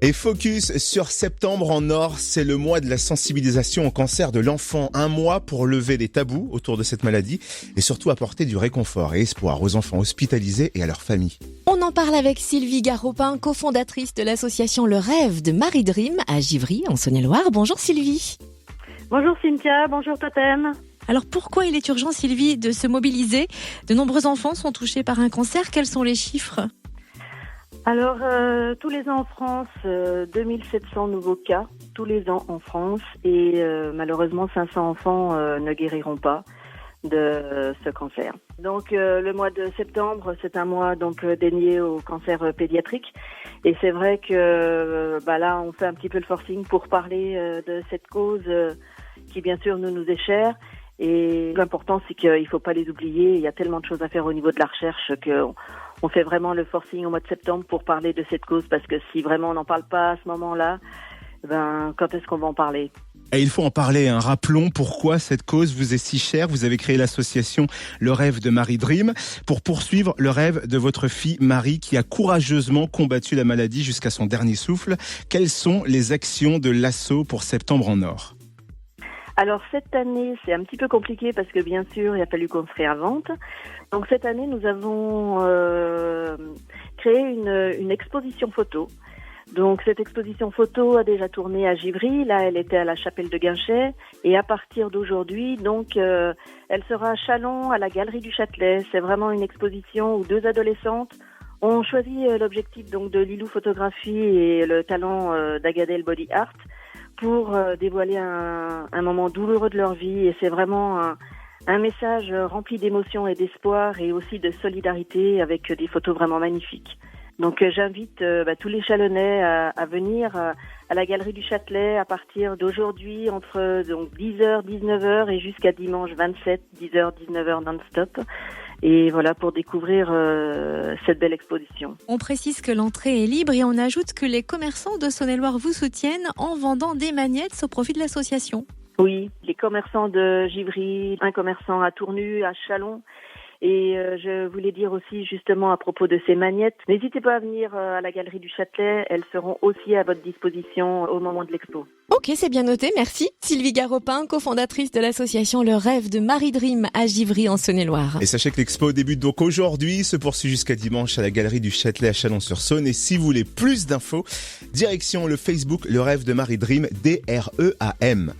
Et focus sur septembre en or, c'est le mois de la sensibilisation au cancer de l'enfant. Un mois pour lever les tabous autour de cette maladie et surtout apporter du réconfort et espoir aux enfants hospitalisés et à leurs familles. On en parle avec Sylvie Garopin, cofondatrice de l'association Le Rêve de Marie Dream à Givry, en Saône-et-Loire. Bonjour Sylvie. Bonjour Cynthia, bonjour Totem. Alors pourquoi il est urgent Sylvie de se mobiliser ? De nombreux enfants sont touchés par un cancer. Quels sont les chiffres ? Alors, tous les ans en France, 2700 nouveaux cas, tous les ans en France, et malheureusement 500 enfants ne guériront pas de ce cancer. Donc le mois de septembre, c'est un mois donc dédié au cancer pédiatrique, et c'est vrai que là on fait un petit peu le forcing pour parler de cette cause qui bien sûr nous est chère. Et l'important, c'est qu'il ne faut pas les oublier. Il y a tellement de choses à faire au niveau de la recherche qu'on fait vraiment le forcing au mois de septembre pour parler de cette cause. Parce que si vraiment on n'en parle pas à ce moment-là, quand est-ce qu'on va en parler ? Et il faut en parler, hein. Rappelons pourquoi cette cause vous est si chère. Vous avez créé l'association Le Rêve de Marie Dream pour poursuivre le rêve de votre fille Marie qui a courageusement combattu la maladie jusqu'à son dernier souffle. Quelles sont les actions de l'asso pour Septembre en or ? Alors cette année, c'est un petit peu compliqué parce que bien sûr, il a fallu qu'on se réinvente. Donc cette année, nous avons créé une exposition photo. Donc cette exposition photo a déjà tourné à Givry. Là, elle était à la chapelle de Guinchay. Et à partir d'aujourd'hui, donc, elle sera à Châlons, à la Galerie du Châtelet. C'est vraiment une exposition où deux adolescentes ont choisi l'objectif donc de Lilou Photographie et le talent d'Agadel Body Art pour dévoiler un moment douloureux de leur vie. Et c'est vraiment un message rempli d'émotion et d'espoir et aussi de solidarité avec des photos vraiment magnifiques. Donc j'invite tous les Chalonnais à venir à la Galerie du Châtelet à partir d'aujourd'hui entre donc 10h, 19h et jusqu'à dimanche 27, 10h, 19h non-stop. Et voilà, pour découvrir cette belle exposition. On précise que l'entrée est libre et on ajoute que les commerçants de Saône-et-Loire vous soutiennent en vendant des magnettes au profit de l'association. Oui, les commerçants de Givry, un commerçant à Tournu, à Châlons. Et je voulais dire aussi justement à propos de ces magnettes, n'hésitez pas à venir à la Galerie du Châtelet, elles seront aussi à votre disposition au moment de l'expo. Ok, c'est bien noté, merci. Sylvie Garopin, cofondatrice de l'association Le Rêve de Marie Dream à Givry en Saône-et-Loire. Et sachez que l'expo débute donc aujourd'hui, se poursuit jusqu'à dimanche à la Galerie du Châtelet à Chalon-sur-Saône. Et si vous voulez plus d'infos, direction le Facebook Le Rêve de Marie Dream, DREAM.